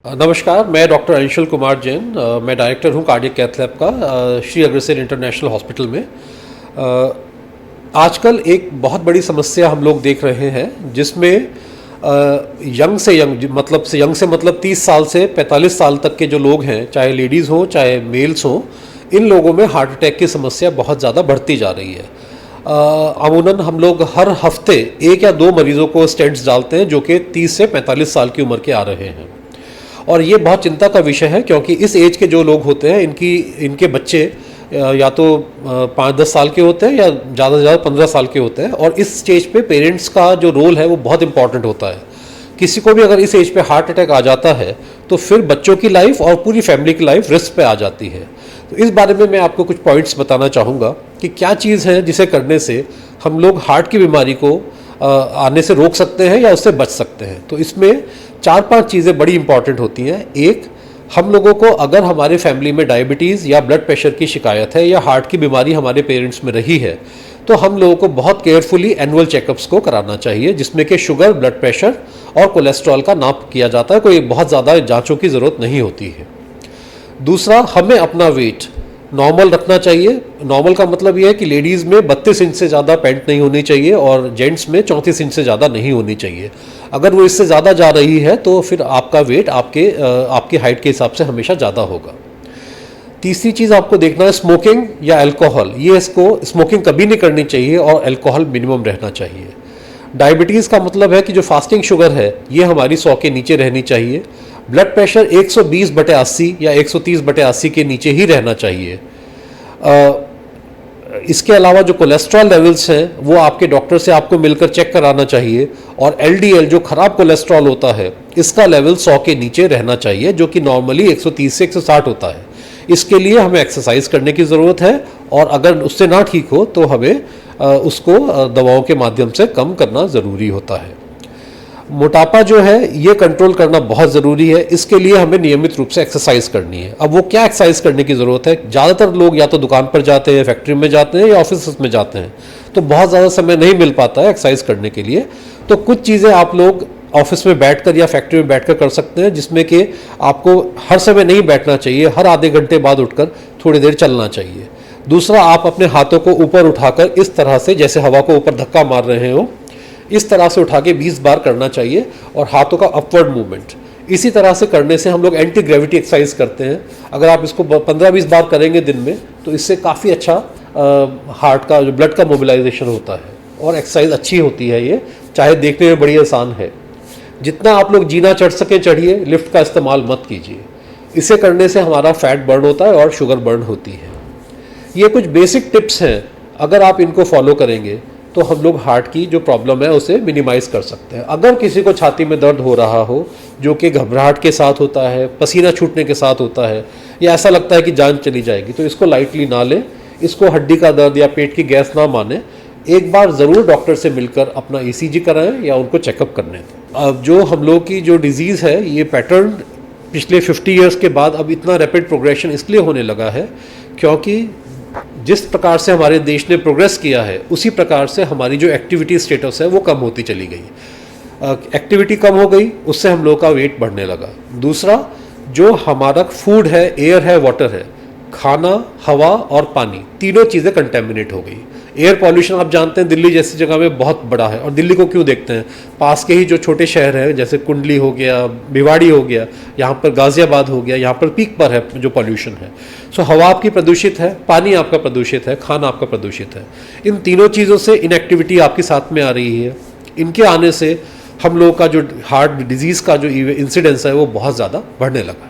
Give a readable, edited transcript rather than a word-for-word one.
नमस्कार, मैं डॉक्टर अंशुल कुमार जैन। मैं डायरेक्टर हूँ कार्डियक कैथ लैब का श्री अग्रसेन इंटरनेशनल हॉस्पिटल में। आजकल एक बहुत बड़ी समस्या हम लोग देख रहे हैं जिसमें यंग से मतलब 30 साल से 45 साल तक के जो लोग हैं, चाहे लेडीज़ हों चाहे मेल्स हों, इन लोगों में हार्ट अटैक की समस्या बहुत ज़्यादा बढ़ती जा रही है। अमूमन हम लोग हर हफ्ते 1 या 2 मरीज़ों को स्टेंट्स डालते हैं जो कि 30 से 45 साल की उम्र के आ रहे हैं। और ये बहुत चिंता का विषय है क्योंकि इस एज के जो लोग होते हैं इनके बच्चे या तो 5-10 साल के होते हैं या ज़्यादा से ज़्यादा 15 साल के होते हैं। और इस स्टेज पे पेरेंट्स का जो रोल है वो बहुत इंपॉर्टेंट होता है। किसी को भी अगर इस एज पे हार्ट अटैक आ जाता है तो फिर बच्चों की लाइफ और पूरी फैमिली की लाइफ रिस्क पे आ जाती है। तो इस बारे में मैं आपको कुछ पॉइंट्स बताना चाहूँगा कि क्या चीज़ है जिसे करने से हम लोग हार्ट की बीमारी को आने से रोक सकते हैं या उससे बच सकते हैं। तो इसमें 4-5 चीज़ें बड़ी इंपॉर्टेंट होती हैं। एक, हम लोगों को अगर हमारे फैमिली में डायबिटीज़ या ब्लड प्रेशर की शिकायत है या हार्ट की बीमारी हमारे पेरेंट्स में रही है तो हम लोगों को बहुत केयरफुली एनुअल चेकअप्स को कराना चाहिए, जिसमें कि शुगर, ब्लड प्रेशर और कोलेस्ट्रॉल का नाप किया जाता है। कोई बहुत ज़्यादा जाँचों की ज़रूरत नहीं होती है। दूसरा, हमें अपना वेट नॉर्मल रखना चाहिए। नॉर्मल का मतलब ये है कि लेडीज़ में 32 इंच से ज़्यादा पैंट नहीं होनी चाहिए और जेंट्स में 34 इंच से ज़्यादा नहीं होनी चाहिए। अगर वो इससे ज़्यादा जा रही है तो फिर आपका वेट आपकी हाइट के हिसाब से हमेशा ज़्यादा होगा। तीसरी चीज़ आपको देखना है स्मोकिंग या अल्कोहल। इसको स्मोकिंग कभी नहीं करनी चाहिए और अल्कोहल मिनिमम रहना चाहिए। डायबिटीज़ का मतलब है कि जो फास्टिंग शुगर है ये हमारी 100 के नीचे रहनी चाहिए। ब्लड प्रेशर 120/80 या 130/80 के नीचे ही रहना चाहिए। इसके अलावा जो कोलेस्ट्रॉल लेवल्स हैं वो आपके डॉक्टर से आपको मिलकर चेक कराना चाहिए। और एलडीएल जो ख़राब कोलेस्ट्रॉल होता है इसका लेवल 100 के नीचे रहना चाहिए, जो कि नॉर्मली 130 से 160 होता है। इसके लिए हमें एक्सरसाइज करने की ज़रूरत है और अगर उससे ना ठीक हो तो हमें उसको दवाओं के माध्यम से कम करना ज़रूरी होता है। मोटापा जो है ये कंट्रोल करना बहुत ज़रूरी है। इसके लिए हमें नियमित रूप से एक्सरसाइज करनी है। अब वो क्या एक्सरसाइज करने की ज़रूरत है? ज़्यादातर लोग या तो दुकान पर जाते हैं, फैक्ट्री में जाते हैं या ऑफिस में जाते हैं, तो बहुत ज़्यादा समय नहीं मिल पाता है एक्सरसाइज करने के लिए। तो कुछ चीज़ें आप लोग ऑफिस में बैठकर या फैक्ट्री में बैठकर कर सकते हैं, जिसमें कि आपको हर समय नहीं बैठना चाहिए, हर आधे घंटे बाद उठकर थोड़ी देर चलना चाहिए। दूसरा, आप अपने हाथों को ऊपर उठाकर इस तरह से, जैसे हवा को ऊपर धक्का मार रहे हो, इस तरह से उठा के 20 बार करना चाहिए। और हाथों का अपवर्ड मूवमेंट इसी तरह से करने से हम लोग एंटी ग्रेविटी एक्सरसाइज करते हैं। अगर आप इसको 15-20 बार करेंगे दिन में तो इससे काफ़ी अच्छा हार्ट का जो ब्लड का मोबिलाइजेशन होता है और एक्सरसाइज अच्छी होती है। ये चाहे देखने में बड़ी आसान है। जितना आप लोग जीना चढ़ सकें चढ़िए, लिफ्ट का इस्तेमाल मत कीजिए। इसे करने से हमारा फैट बर्न होता है और शुगर बर्न होती है। ये कुछ बेसिक टिप्स हैं, अगर आप इनको फॉलो करेंगे तो हम लोग हार्ट की जो प्रॉब्लम है उसे मिनिमाइज कर सकते हैं। अगर किसी को छाती में दर्द हो रहा हो जो कि घबराहट के साथ होता है, पसीना छूटने के साथ होता है, या ऐसा लगता है कि जान चली जाएगी, तो इसको लाइटली ना लें। इसको हड्डी का दर्द या पेट की गैस ना माने। एक बार ज़रूर डॉक्टर से मिलकर अपना ईसीजी कराएं या उनको चेकअप करने दें। अब जो हम लोग की जो डिज़ीज़ है ये पैटर्न पिछले 50 ईयर्स के बाद अब इतना रैपिड प्रोग्रेशन इसलिए होने लगा है क्योंकि जिस प्रकार से हमारे देश ने प्रोग्रेस किया है उसी प्रकार से हमारी जो एक्टिविटी स्टेटस है वो कम होती चली गई। एक्टिविटी कम हो गई, उससे हम लोग का वेट बढ़ने लगा। दूसरा, जो हमारा फूड है, एयर है, वाटर है, खाना, हवा और पानी, तीनों चीज़ें कंटेमिनेट हो गई। एयर पॉल्यूशन आप जानते हैं दिल्ली जैसी जगह में बहुत बड़ा है। और दिल्ली को क्यों देखते हैं? पास के ही जो छोटे शहर हैं जैसे कुंडली हो गया, भिवाड़ी हो गया, यहाँ पर गाज़ियाबाद हो गया, यहाँ पर पीक पर है जो पॉल्यूशन है। सो हवा आपकी प्रदूषित है, पानी आपका प्रदूषित है, खाना आपका प्रदूषित है। इन तीनों चीज़ों से इनएक्टिविटी आपके साथ में आ रही है। इनके आने से हम लोग का जो हार्ट डिजीज़ का जो इंसिडेंस है वो बहुत ज़्यादा बढ़ने लगा।